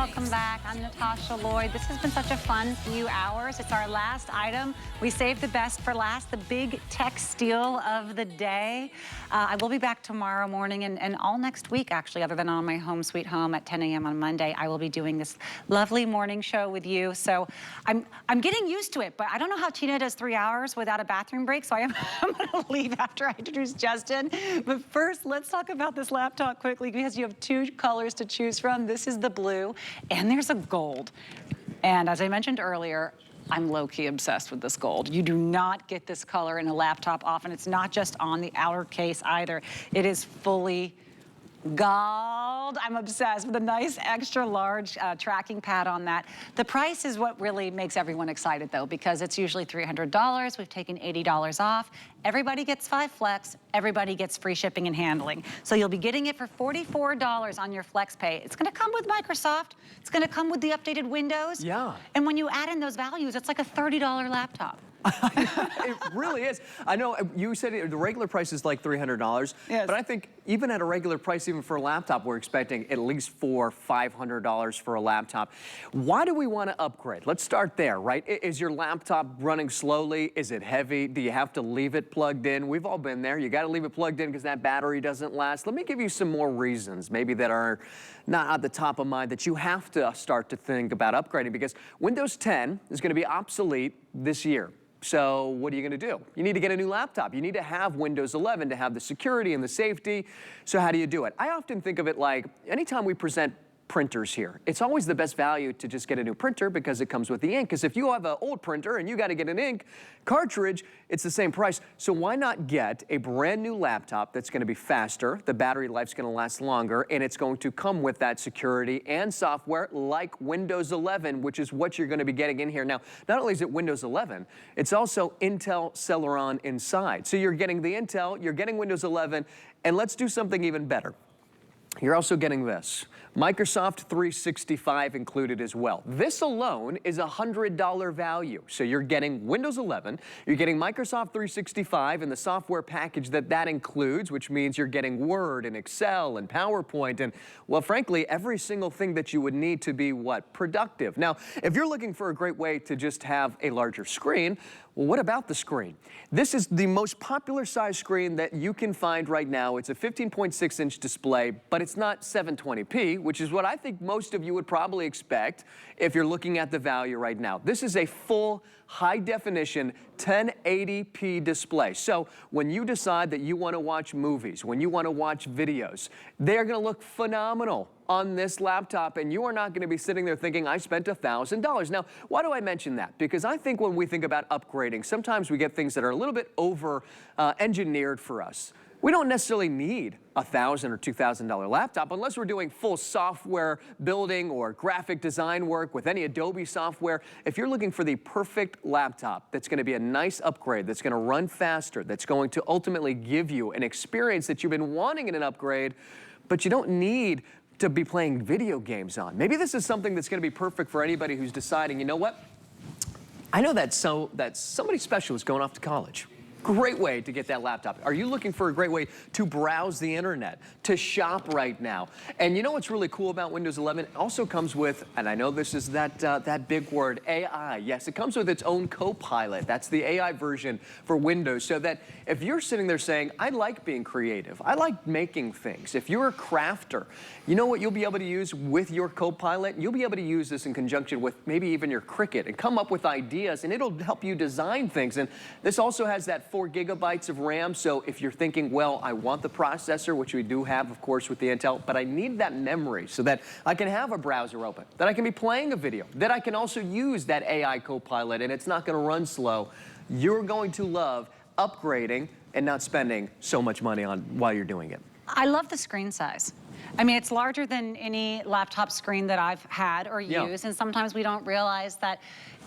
welcome back. I'm Natasha Lloyd. This has been such a fun few hours. It's our last item. We saved the best for last, the big tech steal of the day. I will be back tomorrow morning and all next week, actually, other than on my home sweet home at 10 a.m. on Monday. I will be doing this lovely morning show with you. So I'm getting used to it, but I don't know how Tina does 3 hours without a bathroom break, so I'm gonna leave after I introduce Justin. But first, let's talk about this laptop quickly because you have two colors to choose from. This is the blue, and there's a gold. And as I mentioned earlier, I'm low-key obsessed with this gold. You do not get this color in a laptop often. It's not just on the outer case either. It is fully gold. I'm obsessed with a nice extra large tracking pad on that. The price is what really makes everyone excited though, because it's usually $300. We've taken $80 off. Everybody gets 5 Flex. Everybody gets free shipping and handling. So you'll be getting it for $44 on your Flex Pay. It's gonna come with Microsoft. It's gonna come with the updated Windows. Yeah. And when you add in those values, it's like a $30 laptop. It really is. I know you said the regular price is like $300, yes. But I think even at a regular price, even for a laptop, we're expecting at least $500 for a laptop. Why do we want to upgrade? Let's start there, right? Is your laptop running slowly? Is it heavy? Do you have to leave it plugged in? We've all been there. You got to leave it plugged in because that battery doesn't last. Let me give you some more reasons, maybe that are not at the top of mind, that you have to start to think about upgrading, because Windows 10 is going to be obsolete this year. So what are you gonna do? You need to get a new laptop. You need to have Windows 11 to have the security and the safety. So how do you do it? I often think of it like anytime we present printers here, it's always the best value to just get a new printer because it comes with the ink. Because if you have an old printer and you got to get an ink cartridge, it's the same price. So why not get a brand new laptop that's going to be faster, the battery life's going to last longer, and it's going to come with that security and software like Windows 11, which is what you're going to be getting in here. Now, not only is it Windows 11, it's also Intel Celeron inside. So you're getting the Intel, you're getting Windows 11, and let's do something even better. You're also getting this, Microsoft 365 included as well. This alone is a $100 value. So you're getting Windows 11, you're getting Microsoft 365 and the software package that includes, which means you're getting Word and Excel and PowerPoint and, well, frankly, every single thing that you would need to be, what, productive. Now, if you're looking for a great way to just have a larger screen, well, what about the screen? This is the most popular size screen that you can find right now. It's a 15.6-inch display, but it's not 720p, which is what I think most of you would probably expect if you're looking at the value right now. This is a full high-definition 1080p display. So when you decide that you want to watch movies, when you want to watch videos, they're going to look phenomenal on this laptop, and you are not going to be sitting there thinking, I spent $1,000. Now, why do I mention that? Because I think when we think about upgrading, sometimes we get things that are a little bit over-engineered for us. We don't necessarily need a $1,000 or $2,000 laptop unless we're doing full software building or graphic design work with any Adobe software. If you're looking for the perfect laptop that's going to be a nice upgrade, that's going to run faster, that's going to ultimately give you an experience that you've been wanting in an upgrade, but you don't need to be playing video games on. Maybe this is something that's going to be perfect for anybody who's deciding, you know what? I know that somebody special is going off to college. Great way to get that laptop. Are you looking for a great way to browse the internet, to shop right now? And you know what's really cool about Windows 11? It also comes with, and I know this is that big word, AI. Yes, it comes with its own Copilot. That's the AI version for Windows, so that if you're sitting there saying, I like being creative, I like making things. If you're a crafter, you know what you'll be able to use with your Copilot? You'll be able to use this in conjunction with maybe even your Cricut and come up with ideas, and it'll help you design things. And this also has that 4 gigabytes of RAM, so if you're thinking, well, I want the processor, which we do have, of course, with the Intel, but I need that memory so that I can have a browser open, that I can be playing a video, that I can also use that AI Copilot, and it's not going to run slow. You're going to love upgrading and not spending so much money on while you're doing it. I love the screen size. I mean, it's larger than any laptop screen that I've had or used, and sometimes we don't realize that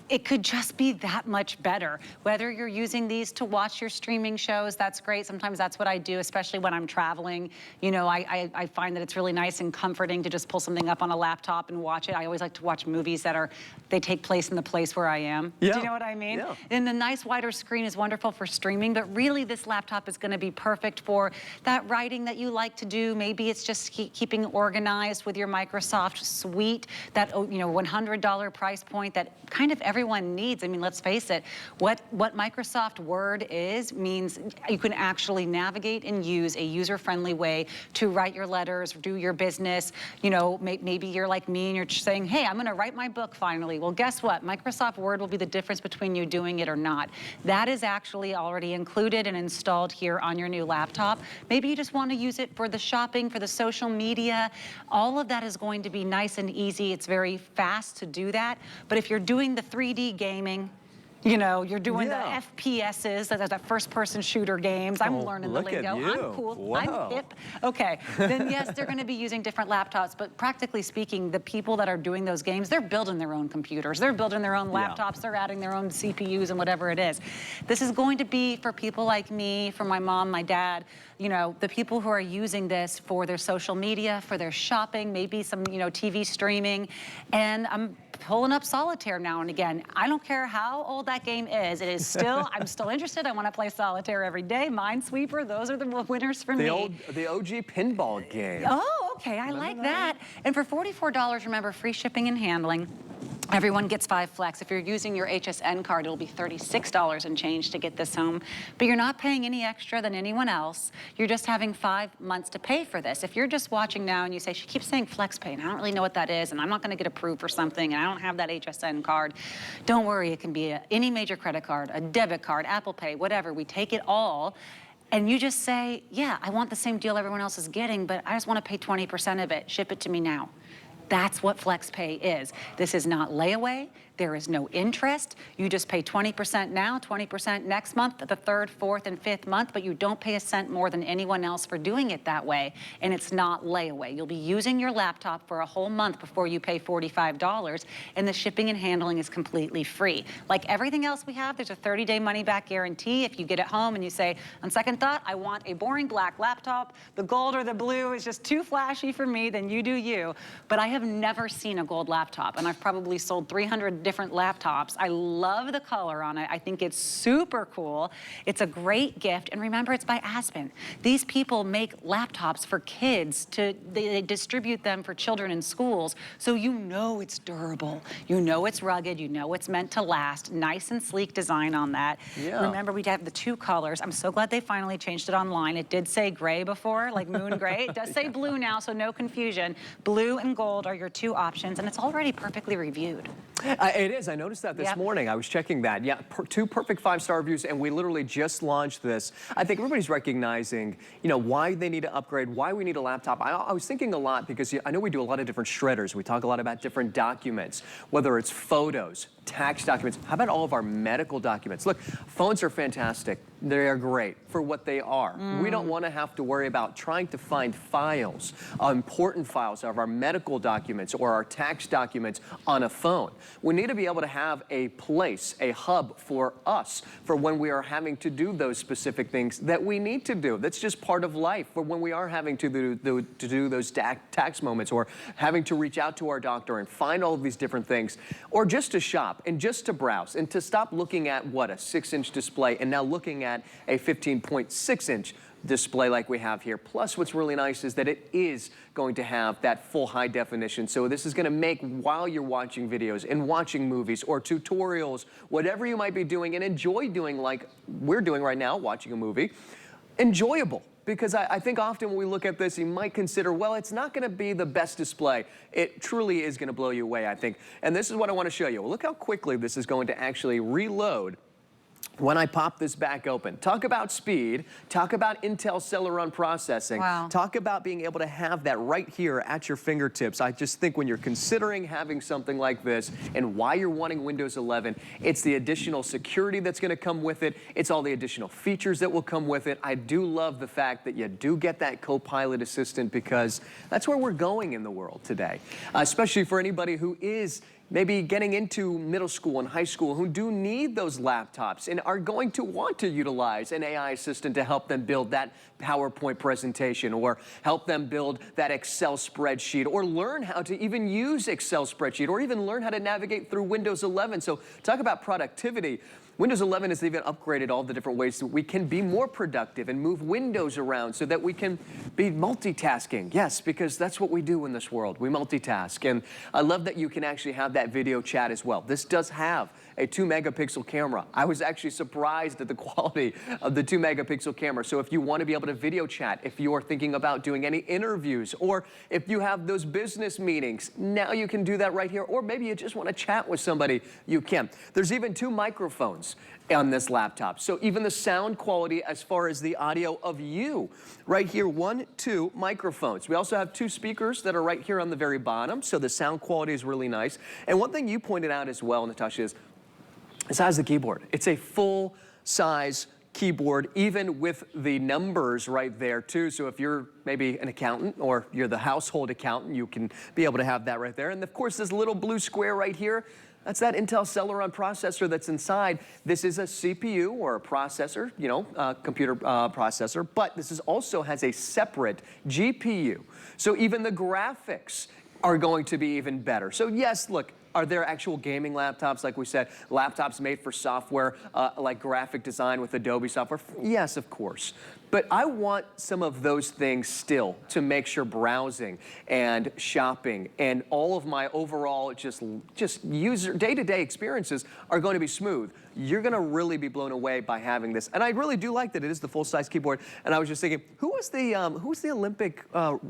it could just be that much better. Whether you're using these to watch your streaming shows, that's great. Sometimes that's what I do, especially when I'm traveling. You know, I find that it's really nice and comforting to just pull something up on a laptop and watch it. I always like to watch movies that they take place in the place where I am. Yeah. Do you know what I mean? Yeah. And the nice wider screen is wonderful for streaming, but really this laptop is gonna be perfect for that writing that you like to do. Maybe it's just keeping organized with your Microsoft suite, that, you know, $100 price point that kind of everyone needs. I mean, let's face it, what Microsoft Word means you can actually navigate and use a user-friendly way to write your letters, do your business. You know, maybe you're like me and you're saying, hey, I'm gonna write my book finally. Well, guess what? Microsoft Word will be the difference between you doing it or not. That is actually already included and installed here on your new laptop. Maybe you just want to use it for the shopping, for the social media. All of that is going to be nice and easy. It's very fast to do that. But if you're doing the 3D gaming, you know, you're doing the FPSs, that first-person shooter games. I'm learning the lingo. I'm cool. Wow. I'm hip. Okay. Then yes, they're going to be using different laptops, but practically speaking, the people that are doing those games, they're building their own computers. They're building their own laptops. They're adding their own CPUs and whatever it is. This is going to be for people like me, for my mom, my dad, you know, the people who are using this for their social media, for their shopping, maybe some, you know, TV streaming. And I'm pulling up solitaire now and again. I don't care how old that game is. It is still, I'm still interested. I want to play solitaire every day. Minesweeper, those are the winners for me. The OG pinball game. Oh, okay, I like that. And for $44, remember, free shipping and handling. Everyone gets 5 Flex. If you're using your HSN card, it'll be $36 and change to get this home. But you're not paying any extra than anyone else. You're just having 5 months to pay for this. If you're just watching now and you say, she keeps saying FlexPay, and I don't really know what that is, and I'm not gonna get approved for something, and I don't have that HSN card, don't worry, it can be any major credit card, a debit card, Apple Pay, whatever. We take it all, and you just say, yeah, I want the same deal everyone else is getting, but I just wanna pay 20% of it. Ship it to me now. That's what FlexPay is. This is not layaway. There is no interest. You just pay 20% now, 20% next month, the 3rd, 4th, and 5th month, but you don't pay a cent more than anyone else for doing it that way, and it's not layaway. You'll be using your laptop for a whole month before you pay $45, and the shipping and handling is completely free. Like everything else we have, there's a 30-day money-back guarantee. If you get it home and you say, on second thought, I want a boring black laptop, the gold or the blue is just too flashy for me, then you do you. But I have never seen a gold laptop, and I've probably sold 300 different laptops. I love the color on it. I think it's super cool. It's a great gift, and remember, it's by Azpen. These people make laptops for kids. They distribute them for children in schools, so you know it's durable. You know it's rugged. You know it's meant to last. Nice and sleek design on that. Yeah. Remember, we have the 2 colors. I'm so glad they finally changed it online. It did say gray before, like moon gray. It does say blue now, so no confusion. Blue and gold are your 2 options, and it's already perfectly reviewed. It is. I noticed that this morning. I was checking that. Yeah, 2 perfect 5-star reviews, and we literally just launched this. I think everybody's recognizing, you know, why they need to upgrade, why we need a laptop. I was thinking a lot because I know we do a lot of different shredders. We talk a lot about different documents, whether it's photos, tax documents. How about all of our medical documents? Look, phones are fantastic. They are great for what they are. We don't want to have to worry about trying to find files, important files of our medical documents or our tax documents on a phone. We need to be able to have a place, a hub for us for when we are having to do those specific things that we need to do. That's just part of life for when we are having to do those tax moments or having to reach out to our doctor and find all of these different things, or just to shop and just to browse and to stop looking at what, a 6-inch display and now looking at a 15.6-inch display like we have here. Plus, what's really nice is that it is going to have that full high definition. So this is going to make, while you're watching videos and watching movies or tutorials, whatever you might be doing and enjoy doing like we're doing right now, watching a movie, enjoyable. Because I think often when we look at this, you might consider, well, it's not going to be the best display. It truly is going to blow you away, I think. And this is what I want to show you. Well, look how quickly this is going to actually reload when I pop this back open. Talk about speed, talk about Intel Celeron processing, talk about being able to have that right here at your fingertips. I just think when you're considering having something like this and why you're wanting Windows 11, it's the additional security that's gonna come with it. It's all the additional features that will come with it. I do love the fact that you do get that co-pilot assistant because that's where we're going in the world today, especially for anybody who is maybe getting into middle school and high school who do need those laptops and are going to want to utilize an AI assistant to help them build that PowerPoint presentation or help them build that Excel spreadsheet or learn how to even use Excel spreadsheet or even learn how to navigate through Windows 11. So talk about productivity. Windows 11 has even upgraded all the different ways that we can be more productive and move windows around so that we can be multitasking. Yes, because that's what we do in this world. We multitask. And I love that you can actually have that video chat as well. This does have a 2-megapixel camera. I was actually surprised at the quality of the 2-megapixel camera. So if you want to be able to video chat, if you are thinking about doing any interviews, or if you have those business meetings, now you can do that right here. Or maybe you just want to chat with somebody, you can. There's even 2 microphones on this laptop. So even the sound quality as far as the audio of you, right here, 1, 2 microphones. We also have 2 speakers that are right here on the very bottom. So the sound quality is really nice. And one thing you pointed out as well, Natasha, is the size of the keyboard. It's a full-size keyboard, even with the numbers right there too. So if you're maybe an accountant or you're the household accountant, you can be able to have that right there. And of course, this little blue square right here, that's that Intel Celeron processor that's inside. This is a CPU or a processor, you know, computer processor, but this is also has a separate GPU. So even the graphics are going to be even better. So yes, look, are there actual gaming laptops, like we said, laptops made for software, like graphic design with Adobe software? Yes, of course. But I want some of those things still to make sure browsing and shopping and all of my overall just user day-to-day experiences are going to be smooth. You're going to really be blown away by having this. And I really do like that it is the full-size keyboard. And I was just thinking, who was the Olympic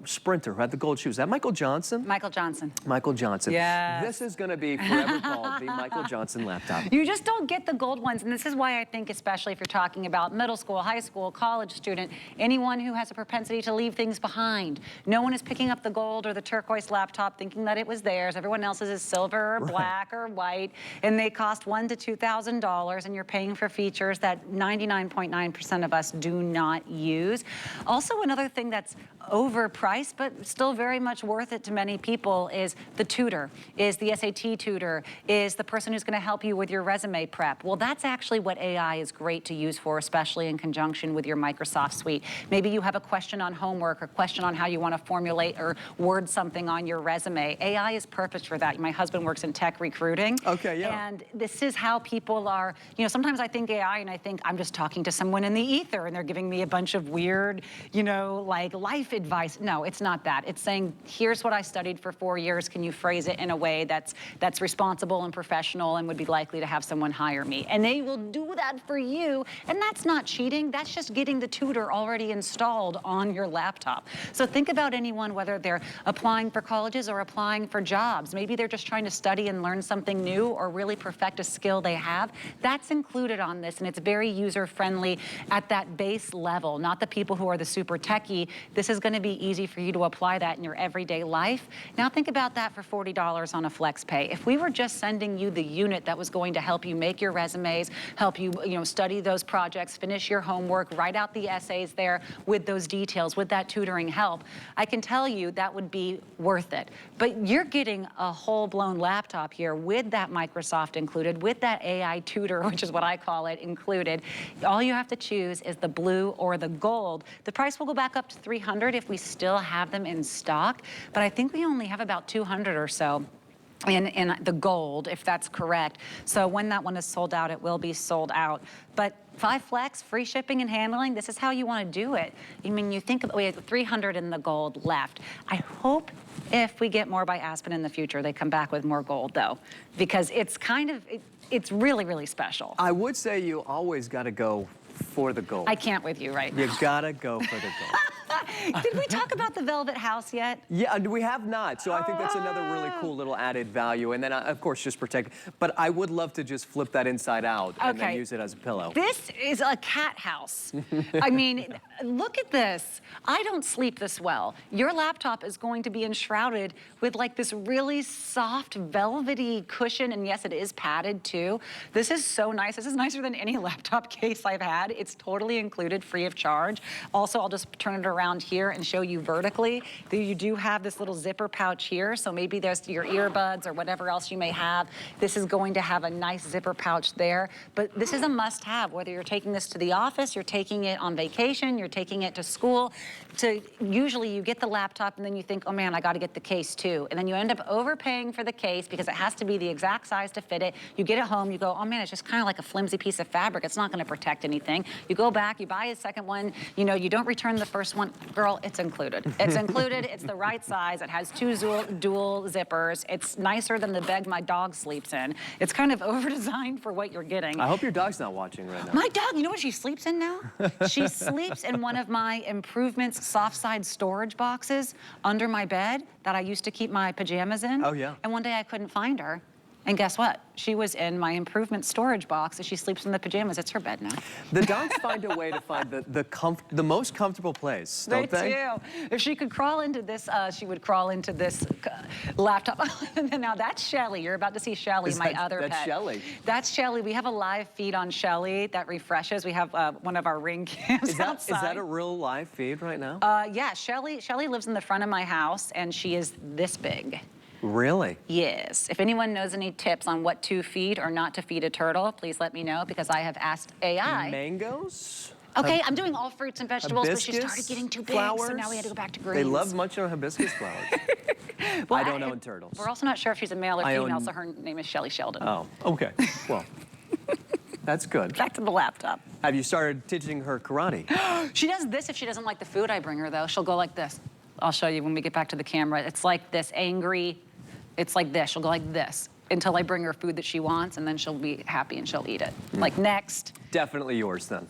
sprinter who had the gold shoes? Is that Michael Johnson? Michael Johnson. Michael Johnson. Yes. This is going to be forever called the Michael Johnson laptop. You just don't get the gold ones. And this is why I think, especially if you're talking about middle school, high school, college student, anyone who has a propensity to leave things behind. No one is picking up the gold or the turquoise laptop thinking that it was theirs. Everyone else's is silver or black or white, and they cost $1,000 to $2,000, and you're paying for features that 99.9% of us do not use. Also, another thing that's overpriced but still very much worth it to many people is the tutor, is the SAT tutor, is the person who's going to help you with your resume prep. Well, that's actually what AI is great to use for, especially in conjunction with your Microsoft suite. Maybe you have a question on homework or question on how you want to formulate or word something on your resume. AI is perfect for that. My husband works in tech recruiting. Okay, yeah. And this is how people are, you know, sometimes I think AI and I think I'm just talking to someone in the ether and they're giving me a bunch of weird, you know, like life advice. No, it's not that. It's saying, here's what I studied for 4 years. Can you phrase it in a way that's responsible and professional and would be likely to have someone hire me? And they will do that for you. And that's not cheating. That's just getting the tutor already installed on your laptop. So think about anyone, whether they're applying for colleges or applying for jobs. Maybe they're just trying to study and learn something new or really perfect a skill they have. That's included on this, and it's very user-friendly at that base level, not the people who are the super techie. This is going to be easy for you to apply that in your everyday life. Now think about that for $40 on a flex pay. If we were just sending you the unit that was going to help you make your resumes, help you, study those projects, finish your homework, write out the essays there with those details, with that tutoring help, I can tell you that would be worth it. But you're getting a whole-blown laptop here with that Microsoft included, with that AI tutor, which is what I call it, included. All you have to choose is the blue or the gold. The price will go back up to $300 if we still have them in stock, but I think we only have about 200 or so in the gold, if that's correct. So when that one is sold out, it will be sold out. But 5 flex, free shipping and handling, this is how you want to do it. I mean, you think we have 300 in the gold left. I hope if we get more by Azpen in the future, they come back with more gold though, because it's kind of, it's really, really special. I would say you always got to go for the gold. I can't with you right now. You gotta go for the gold. Did we talk about the velvet house yet? Yeah, we have not. So I think that's another really cool little added value. And then, of course, just protect. But I would love to just flip that inside out and then use it as a pillow. This is a cat house. I mean, look at this. I don't sleep this well. Your laptop is going to be enshrouded with like this really soft, velvety cushion. And yes, it is padded too. This is so nice. This is nicer than any laptop case I've had. It's totally included, free of charge. Also, I'll just turn it around around here and show you vertically that you do have this little zipper pouch here. So maybe there's your earbuds or whatever else you may have. This is going to have a nice zipper pouch there. But this is a must-have, whether you're taking this to the office, you're taking it on vacation, you're taking it to school. Usually you get the laptop and then you think, oh man, I got to get the case too. And then you end up overpaying for the case because it has to be the exact size to fit it. You get it home, you go, oh man, it's just kind of like a flimsy piece of fabric. It's not going to protect anything. You go back, you buy a second one, you know, you don't return the first one. Girl, it's included. It's included. It's the right size. It has two dual zippers. It's nicer than the bed my dog sleeps in. It's kind of over-designed for what you're getting. I hope your dog's not watching right now. My dog, you know what she sleeps in now? She sleeps in one of my Improvements soft side storage boxes under my bed that I used to keep my pajamas in. Oh, yeah. And one day I couldn't find her. And guess what? She was in my Improvement storage box and she sleeps in the pajamas. It's her bed now. The dogs find a way to find the most comfortable place, don't they? They do. If she could crawl into this, she would crawl into this laptop. Now that's Shelly. You're about to see Shelly, my other pet. That's Shelly. That's Shelly. We have a live feed on Shelly that refreshes. We have one of our ring cams outside. Is that a real live feed right now? Yeah, Shelly lives in the front of my house and she is this big. Really? Yes. If anyone knows any tips on what to feed or not to feed a turtle, please let me know because I have asked AI. Mangoes? Okay, I'm doing all fruits and vegetables, but she hibiscus, started getting too big, flowers? so now we had to go back to greens. They love munching on hibiscus flowers. Well, I don't know in turtles. We're also not sure if she's a male or female, so her name is Shelly Sheldon. Oh, okay. Well, that's good. Back to the laptop. Have you started teaching her karate? She does this if she doesn't like the food I bring her, though. She'll go like this. I'll show you when we get back to the camera. It's like this angry, it's like this. She'll go like this until I bring her food that she wants, and then she'll be happy and she'll eat it. Like, next. Definitely yours, then.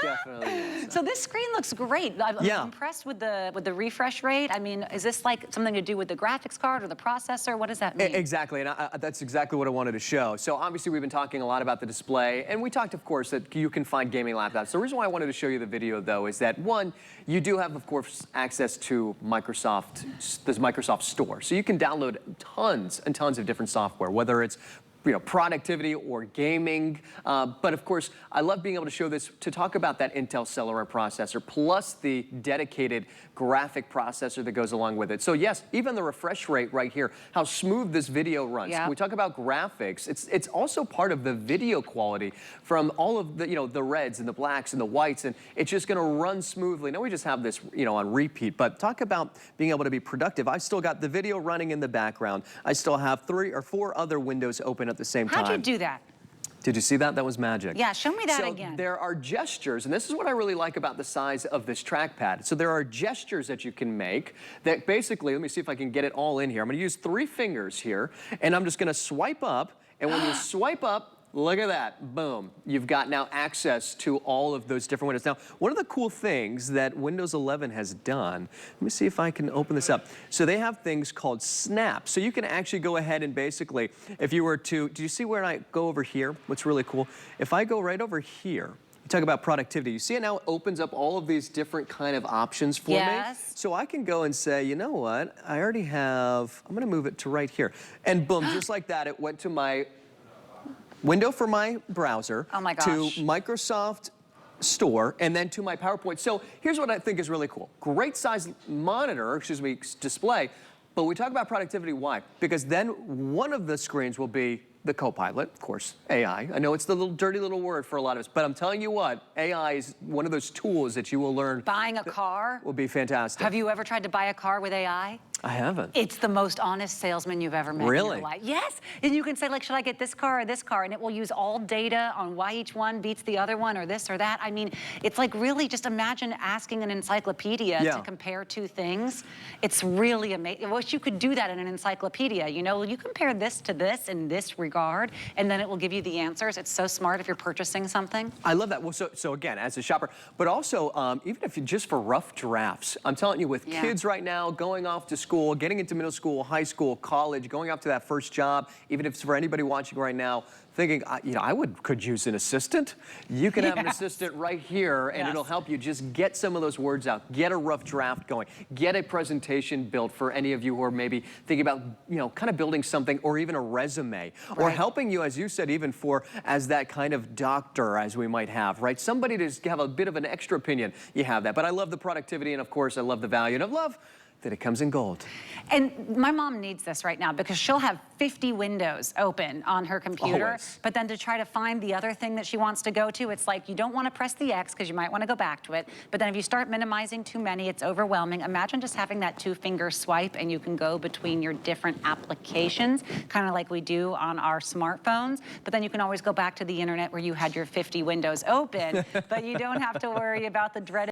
Definitely yours. So this screen looks great. I'm impressed with the refresh rate. I mean, is this like something to do with the graphics card or the processor? What does that mean? Exactly, and that's exactly what I wanted to show. So obviously we've been talking a lot about the display, and we talked, of course, that you can find gaming laptops. The reason why I wanted to show you the video, though, is that, one, you do have, of course, access to this Microsoft Store. So you can download tons and tons of different software, whether it's productivity or gaming. But of course, I love being able to show this to talk about that Intel Celeron processor, plus the dedicated graphic processor that goes along with it. So yes, even the refresh rate right here, how smooth this video runs. Yeah. When we talk about graphics, it's also part of the video quality from all of the, the reds and the blacks and the whites, and it's just gonna run smoothly. Now we just have this, on repeat, but talk about being able to be productive. I still got the video running in the background. I still have 3 or 4 other windows open at the same time. How'd you do that? Did you see that? That was magic. Yeah, show me that again. There are gestures, and this is what I really like about the size of this trackpad. So there are gestures that you can make that basically, let me see if I can get it all in here. I'm gonna use 3 fingers here, and I'm just gonna swipe up, and when you swipe up, look at that, boom. You've got now access to all of those different windows. Now, one of the cool things that Windows 11 has done, let me see if I can open this up. So they have things called snaps. So you can actually go ahead and basically, if you were to, do you see where I go over here? What's really cool? If I go right over here, you talk about productivity. You see it now opens up all of these different kind of options for me. So I can go and say, you know what? I already have, I'm gonna move it to right here. And boom, just like that, it went to my window for my browser, oh my gosh, to Microsoft Store, and then to my PowerPoint. So here's what I think is really cool. Great size monitor, display, but we talk about productivity, why? Because then one of the screens will be the Copilot, of course, AI. I know it's the dirty little word for a lot of us, but I'm telling you what, AI is one of those tools that you will learn. Buying a car will be fantastic. Have you ever tried to buy a car with AI? I haven't. It's the most honest salesman you've ever met in your life. Yes, and you can say, like, should I get this car or this car? And it will use all data on why each one beats the other one or this or that. I mean, it's like really just imagine asking an encyclopedia to compare 2 things. It's really amazing. I wish you could do that in an encyclopedia. You compare this to this in this regard, and then it will give you the answers. It's so smart if you're purchasing something. I love that. Well, so again, as a shopper, but also even if you just for rough drafts, I'm telling you, with kids right now going off to school, school, getting into middle school, high school, college, going up to that first job, even if it's for anybody watching right now, thinking, you know, could use an assistant. You can have an assistant right here, and it'll help you just get some of those words out, get a rough draft going, get a presentation built for any of you who are maybe thinking about, you know, kind of building something, or even a resume, or helping you, as you said, even as that kind of doctor as we might have, right? Somebody to have a bit of an extra opinion, you have that. But I love the productivity, and of course, I love the value, and I love that it comes in gold. And my mom needs this right now because she'll have 50 windows open on her computer, but then to try to find the other thing that she wants to go to, it's like you don't want to press the X because you might want to go back to it, but then if you start minimizing too many, it's overwhelming. Imagine just having that 2-finger swipe and you can go between your different applications, kind of like we do on our smartphones, but then you can always go back to the internet where you had your 50 windows open, but you don't have to worry about the dreaded